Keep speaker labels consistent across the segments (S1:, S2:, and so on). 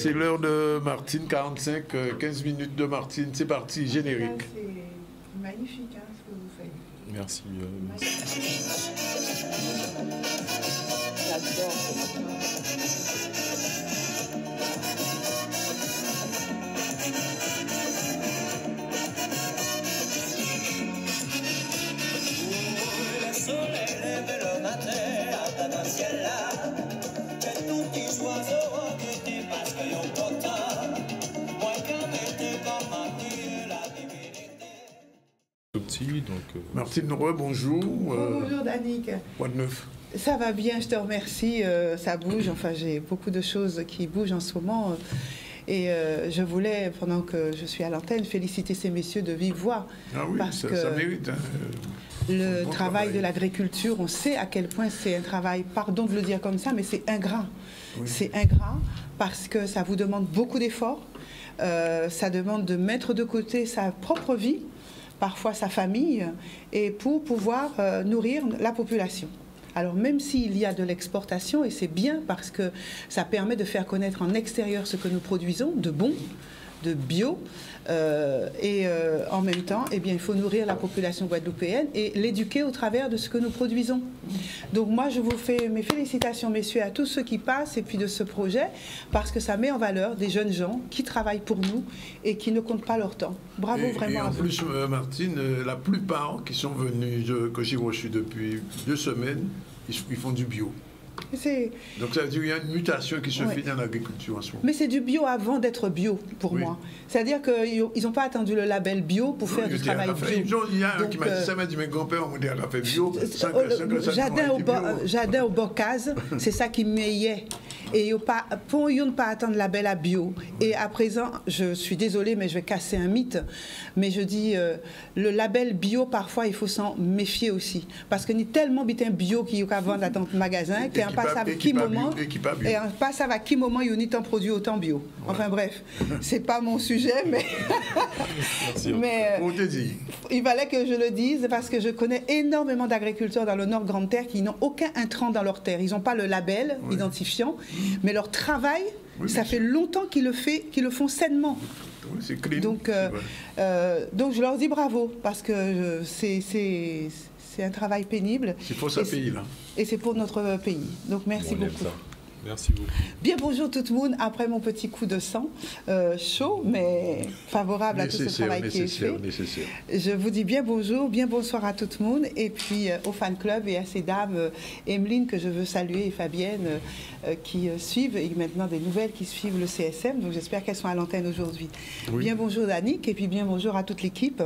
S1: c'est l'heure de Martine, 45, 15 minutes de Martine, c'est parti, générique.
S2: C'est magnifique hein, ce que vous faites.
S3: Merci.
S4: Le soleil lève le matin à ta dans le ciel là. Que tout petit oiseau qui parce que yon content. Moi quand m'était comme ma vie la divinité.
S3: Tout petit, donc...
S1: Martine, bonjour.
S2: Bonjour Danick.
S1: Quoi de neuf?
S2: Ça va bien, je te remercie. Ça bouge, enfin j'ai beaucoup de choses qui bougent en ce moment. Et je voulais, pendant que je suis à l'antenne, féliciter ces messieurs de vive voix.
S1: Ah oui,
S2: parce que
S1: ça mérite. Hein.
S2: Le travail de l'agriculture, on sait à quel point c'est un travail, pardon de le dire comme ça, mais c'est ingrat. Oui. C'est ingrat parce que ça vous demande beaucoup d'efforts. Ça demande de mettre de côté sa propre vie, parfois sa famille, et pour pouvoir nourrir la population. Alors même s'il y a de l'exportation, et c'est bien parce que ça permet de faire connaître en extérieur ce que nous produisons, de bon, de bio, en même temps, eh bien, il faut nourrir la population guadeloupéenne et l'éduquer au travers de ce que nous produisons. Donc moi, je vous fais mes félicitations, messieurs, à tous ceux qui passent et puis de ce projet, parce que ça met en valeur des jeunes gens qui travaillent pour nous et qui ne comptent pas leur temps. Bravo vraiment.
S1: Et en plus, Martine, la plupart qui sont venus, que j'ai reçus depuis 2 semaines, ils font du bio. Donc ça veut dire qu'il y a une mutation qui se fait dans l'agriculture en ce moment.
S2: Mais c'est du bio avant d'être bio pour moi. C'est-à-dire qu'ils n'ont pas attendu le label bio pour faire du travail bio.
S1: Il y a un qui m'a dit ça, m'a dit, mais grand-père, on a fait bio.
S2: Jardin au Bocase, c'est ça qui m'ayait. Et pour ne pas attendre le label à bio. Et à présent, je suis désolée, mais je vais casser un mythe. Mais je dis, le label bio, parfois, il faut s'en méfier aussi. Parce que ni tellement bitin bio qu'il y a vendre dans le magasin, qu'il y a un passable à qui moment, et un passable à qui moment il y a un produit autant bio. Enfin bref, c'est pas mon sujet, mais, mais il fallait que je le dise parce que je connais énormément d'agriculteurs dans le Nord Grande Terre qui n'ont aucun intrant dans leur terre. Ils n'ont pas le label identifiant, mais leur travail, ça fait longtemps qu'ils le font sainement.
S1: C'est clean.
S2: Donc je leur dis bravo parce que c'est un travail pénible.
S1: C'est pour ce pays là.
S2: Et c'est pour notre pays. Donc merci beaucoup.
S3: Merci beaucoup.
S2: Bien bonjour tout le monde, après mon petit coup de sang, chaud mais favorable à tout ce travail qui est fait. Je vous dis bien bonjour, bien bonsoir à tout le monde et puis au fan club et à ces dames, Emeline que je veux saluer et Fabienne qui suivent et maintenant des nouvelles qui suivent le CSM, donc j'espère qu'elles sont à l'antenne aujourd'hui. Oui. Bien bonjour Danick et puis bien bonjour à toute l'équipe.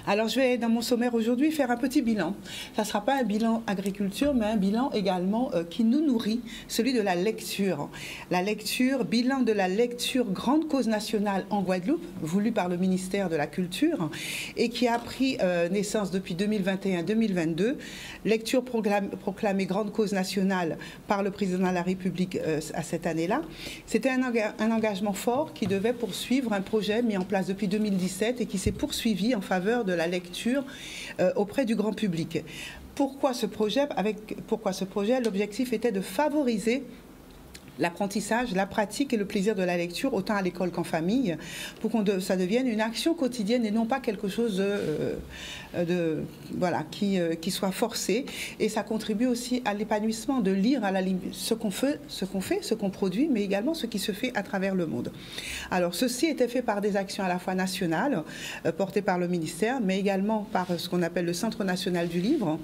S2: Alors je vais dans mon sommaire aujourd'hui faire un petit bilan. Ça ne sera pas un bilan agriculture, mais un bilan également qui nous nourrit, celui de la lecture. La lecture, bilan de la lecture grande cause nationale en Guadeloupe, voulu par le ministère de la Culture et qui a pris naissance depuis 2021-2022. Lecture proclamée grande cause nationale par le président de la République à cette année-là. C'était un engagement fort qui devait poursuivre un projet mis en place depuis 2017 et qui s'est poursuivi en faveur de la lecture auprès du grand public. Pourquoi ce projet? L'objectif était de favoriser l'apprentissage, la pratique et le plaisir de la lecture, autant à l'école qu'en famille, pour que ça devienne une action quotidienne et non pas quelque chose qui soit forcé. Et ça contribue aussi à l'épanouissement, de lire à la limite ce qu'on fait, ce qu'on produit, mais également ce qui se fait à travers le monde. Alors, ceci était fait par des actions à la fois nationales, portées par le ministère, mais également par ce qu'on appelle le Centre national du livre,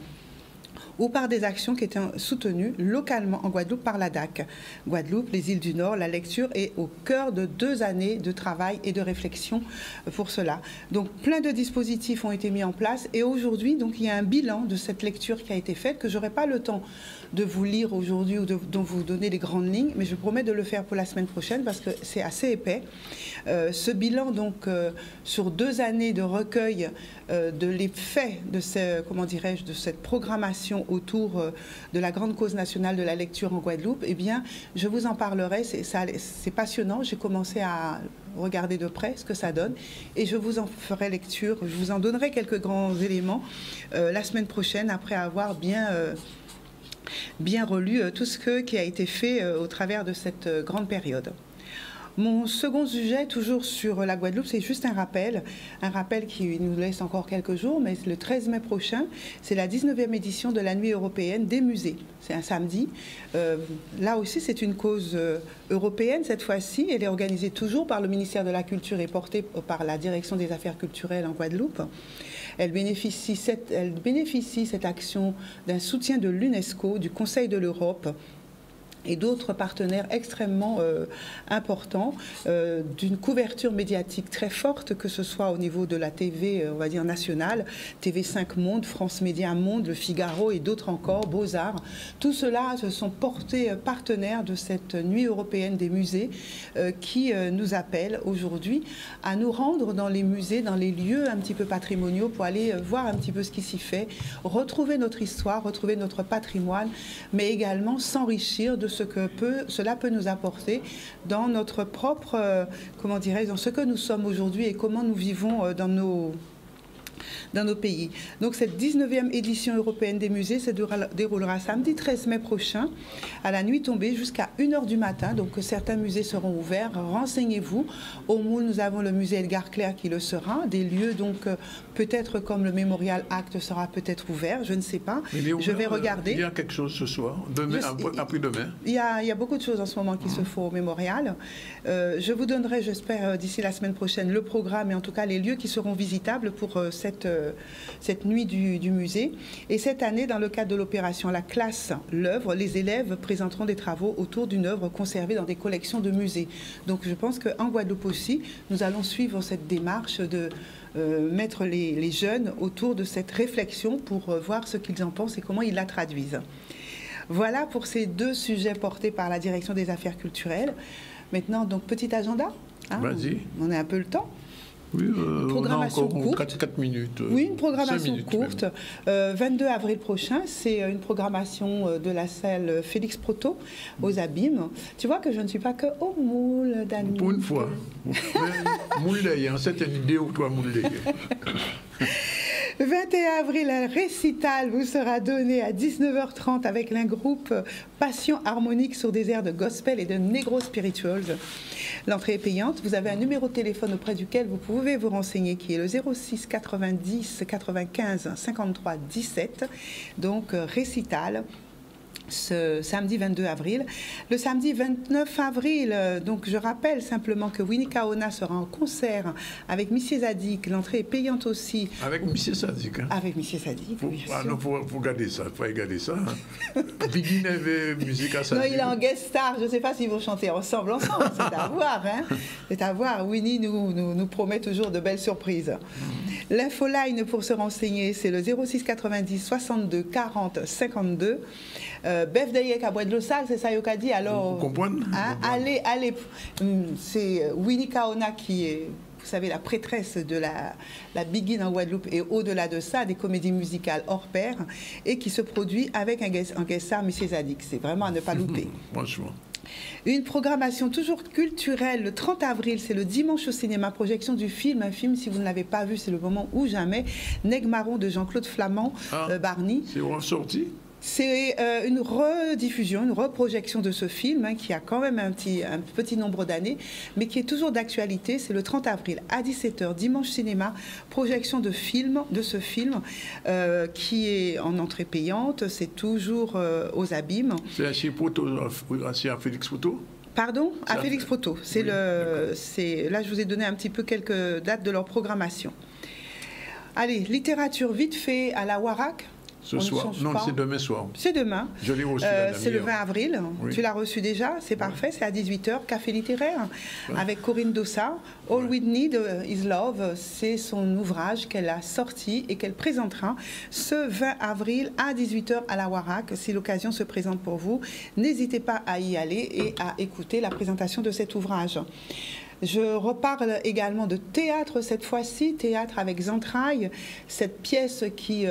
S2: ou par des actions qui étaient soutenues localement en Guadeloupe par la DAC. Guadeloupe, les îles du Nord, la lecture est au cœur de 2 années de travail et de réflexion pour cela. Donc plein de dispositifs ont été mis en place et aujourd'hui, donc, il y a un bilan de cette lecture qui a été faite que je n'aurai pas le temps de vous lire aujourd'hui ou de vous donner les grandes lignes, mais je promets de le faire pour la semaine prochaine parce que c'est assez épais. Ce bilan, donc, sur 2 années de recueil de l'effet de de cette programmation autour de la grande cause nationale de la lecture en Guadeloupe, eh bien, je vous en parlerai. C'est passionnant. J'ai commencé à regarder de près ce que ça donne et je vous en ferai lecture. Je vous en donnerai quelques grands éléments la semaine prochaine après avoir bien relu tout ce qui a été fait au travers de cette grande période. Mon second sujet, toujours sur la Guadeloupe, c'est juste un rappel qui nous laisse encore quelques jours, mais le 13 mai prochain, c'est la 19e édition de la Nuit européenne des musées. C'est un samedi. Là aussi, c'est une cause européenne cette fois-ci. Elle est organisée toujours par le ministère de la Culture et portée par la Direction des Affaires culturelles en Guadeloupe. Elle bénéficie, cette action, d'un soutien de l'UNESCO, du Conseil de l'Europe et d'autres partenaires extrêmement importants, d'une couverture médiatique très forte, que ce soit au niveau de la TV, on va dire nationale, TV5 Monde, France Média Monde, Le Figaro et d'autres encore, Beaux-Arts. Tout cela se sont portés partenaires de cette nuit européenne des musées qui nous appelle aujourd'hui à nous rendre dans les musées, dans les lieux un petit peu patrimoniaux pour aller voir un petit peu ce qui s'y fait, retrouver notre histoire, retrouver notre patrimoine, mais également s'enrichir de ce que cela peut nous apporter dans notre propre, comment dirais-je, dans ce que nous sommes aujourd'hui et comment nous vivons dans nos pays. Donc cette 19e édition européenne des musées se déroulera samedi 13 mai prochain à la nuit tombée jusqu'à 1h du matin. Donc certains musées seront ouverts. Renseignez-vous. Au Moule, nous avons le musée Edgar Claire qui le sera. Des lieux donc peut-être comme le Mémorial Acte sera peut-être ouvert. Je ne sais pas. Je vais regarder.
S1: Il y a quelque chose ce soir, après-demain.
S2: Il y a beaucoup de choses en ce moment qui se font au Mémorial. Je vous donnerai, j'espère, d'ici la semaine prochaine, le programme et en tout cas les lieux qui seront visitables pour cette nuit du musée. Et cette année, dans le cadre de l'opération La Classe, l'œuvre, les élèves présenteront des travaux autour d'une œuvre conservée dans des collections de musées. Donc je pense qu'en Guadeloupe aussi, nous allons suivre cette démarche de mettre les jeunes autour de cette réflexion pour voir ce qu'ils en pensent et comment ils la traduisent. Voilà pour ces deux sujets portés par la Direction des Affaires culturelles. Maintenant, donc, petit agenda. Hein,
S1: vas-y.
S2: On a un peu le temps.
S1: Oui,
S2: une programmation courte.
S1: 4 minutes.
S2: Oui, une programmation courte. 22 avril prochain, c'est une programmation de la salle Félix Proto aux Abîmes. Tu vois que je ne suis pas que au Moule, Dani.
S1: Pour une fois. Moule, c'est une idée ou toi, Moule.
S2: 21 avril, un récital vous sera donné à 19h30 avec un groupe Passion harmonique sur des airs de gospel et de negro spirituals. L'entrée est payante. Vous avez un numéro de téléphone auprès duquel vous pouvez vous renseigner qui est le 06 90 95 53 17. Donc, récital. Ce samedi 22 avril. Le samedi 29 avril, donc je rappelle simplement que Winnie Kaona sera en concert avec Missy Zadik. L'entrée est payante aussi.
S1: Avec Missy Zadik. Hein?
S2: Avec Missy Zadik.
S1: Il faut garder ça. Il faut regarder ça. Biggie avait musique à Zadik.
S2: Non, il est en guest star. Je ne sais pas s'ils vont chanter ensemble. C'est à voir. Hein? C'est à voir. Winnie nous promet toujours de belles surprises. L'infoline pour se renseigner, c'est le 06 90 62 40 52. Bef Dayek à Bois-de-l'Ossal, c'est ça qu'a dit. Alors,
S1: vous comprenez,
S2: hein, allez. C'est Winnie Kaona qui est, vous savez, la prêtresse de la Biggie en Guadeloupe et au-delà de ça, des comédies musicales hors pair et qui se produit avec un guest star, M. Zadik. C'est vraiment à ne pas louper.
S1: Franchement.
S2: Une programmation toujours culturelle, le 30 avril, c'est le dimanche au cinéma, projection du film. Un film, si vous ne l'avez pas vu, c'est le moment ou jamais. Nègre Marron de Jean-Claude Flamand, Barney.
S1: C'est ressorti ?
S2: C'est une rediffusion, une reprojection de ce film hein, qui a quand même un petit nombre d'années, mais qui est toujours d'actualité. C'est le 30 avril à 17h, dimanche cinéma, projection de ce film qui est en entrée payante. C'est toujours aux Abîmes.
S1: C'est à Félix Proto ?
S2: Pardon ? À Félix Proto. Oui, là, je vous ai donné un petit peu quelques dates de leur programmation. Allez, littérature vite fait à la Warak.
S1: Ce soir. Non, c'est demain soir.
S2: C'est demain.
S1: Je l'ai reçu.
S2: C'est le 20 avril.
S1: Oui.
S2: Tu l'as reçu déjà. C'est parfait. C'est à 18h. Café littéraire avec Corinne Dossa. All We Need Is Love. C'est son ouvrage qu'elle a sorti et qu'elle présentera ce 20 avril à 18h à la Warak. Si l'occasion se présente pour vous, n'hésitez pas à y aller et à écouter la présentation de cet ouvrage. Je reparle également de théâtre cette fois-ci, théâtre avec Entrailles, cette pièce qui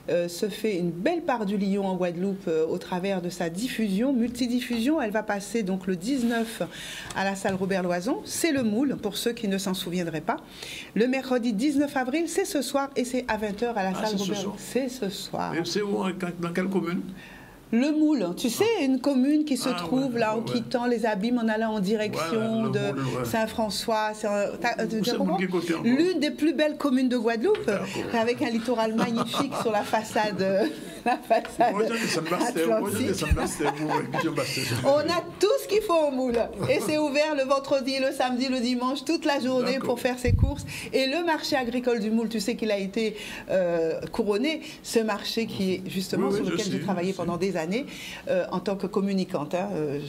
S2: se fait une belle part du lion en Guadeloupe au travers de sa diffusion, multidiffusion. Elle va passer donc le 19 à la salle Robert Loison. C'est le Moule, pour ceux qui ne s'en souviendraient pas. Le mercredi 19 avril, c'est ce soir et c'est à 20h à la salle Robert Loison. C'est ce soir.
S1: Et c'est où, dans quelle commune ?
S2: Le Moule, tu sais, une commune qui se trouve là en quittant les Abîmes, en allant en direction de Saint-François. L'une des plus belles communes de Guadeloupe, avec un littoral magnifique sur la façade. On a tout ce qu'il faut au Moule. Et c'est ouvert le vendredi, le samedi, le dimanche, toute la journée pour faire ses courses. Et le marché agricole du Moule, tu sais qu'il a été couronné, ce marché qui est justement sur lequel j'ai travaillé pendant des années en tant que communicante.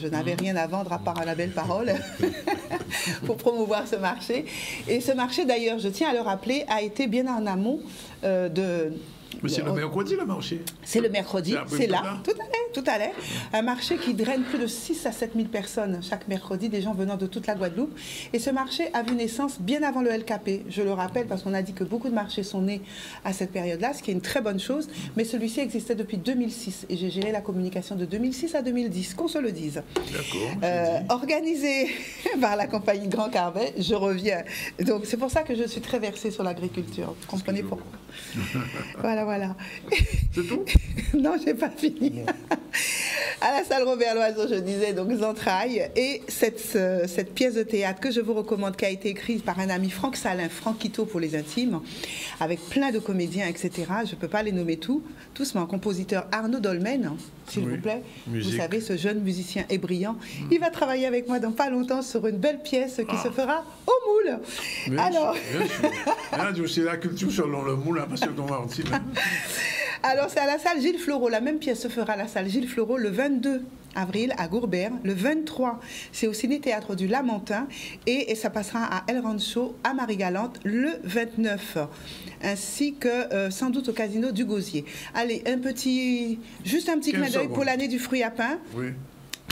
S2: Je n'avais rien à vendre à part la belle parole pour promouvoir ce marché. Et ce marché, d'ailleurs, je tiens à le rappeler, a été bien en amont de...
S1: Mais c'est le mercredi, le marché.
S2: C'est le mercredi, c'est là, tout à l'heure. Un marché qui draine plus de 6 à 7 000 personnes chaque mercredi, des gens venant de toute la Guadeloupe. Et ce marché a vu naissance bien avant le LKP. Je le rappelle parce qu'on a dit que beaucoup de marchés sont nés à cette période-là, ce qui est une très bonne chose. Mais celui-ci existait depuis 2006 et j'ai géré la communication de 2006 à 2010, qu'on se le dise. D'accord. Organisé par la compagnie Grand Carbet, je reviens. Donc c'est pour ça que je suis très versée sur l'agriculture. Vous comprenez pourquoi? Voilà.
S1: C'est tout?
S2: Non, j'ai pas fini. À la salle Robert Loiseau, je disais, donc Entrailles, et cette pièce de théâtre que je vous recommande, qui a été écrite par un ami, Franck Salin, Franquito pour les intimes, avec plein de comédiens, etc. Je ne peux pas les nommer tous, mais un compositeur Arnaud Dolmen, s'il vous plaît. Musique. Vous savez, ce jeune musicien et brillant, il va travailler avec moi dans pas longtemps sur une belle pièce qui se fera au Moule. Alors,
S1: c'est la culture selon le Moule, parce qu'on va aussi.
S2: Alors, c'est à la salle Gilles Fleureau. La même pièce se fera à la salle Gilles Fleureau le 22 avril à Gourbert. Le 23, c'est au Ciné-Théâtre du Lamentin. Et ça passera à El Rancho, à Marie-Galante, le 29. Ainsi que, sans doute, au Casino du Gosier. Allez, juste un petit clin d'œil pour l'année du fruit à pain. Oui.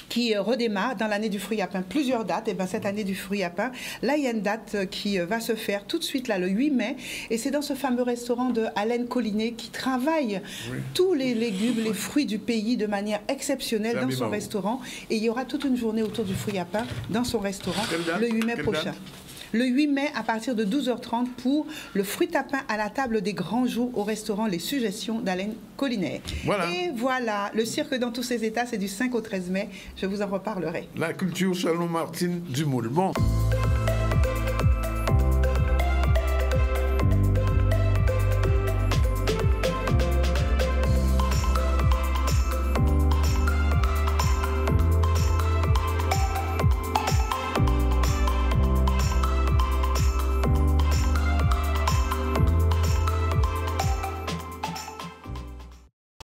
S2: Qui redémarre dans l'année du fruit à pain, plusieurs dates. Et bien cette année du fruit à pain, là il y a une date qui va se faire tout de suite là, le 8 mai, et c'est dans ce fameux restaurant de Alain Collinet qui travaille tous les légumes, les fruits du pays de manière exceptionnelle dans son restaurant, et il y aura toute une journée autour du fruit à pain dans son restaurant le 8 mai prochain. Le 8 mai, à partir de 12h30, pour le fruit à pain à la table des grands jours au restaurant Les Suggestions d'Alain Collinet. Voilà. Et voilà, le cirque dans tous ses états, c'est du 5 au 13 mai. Je vous en reparlerai.
S1: La culture selon Martine Dumoule. Bon.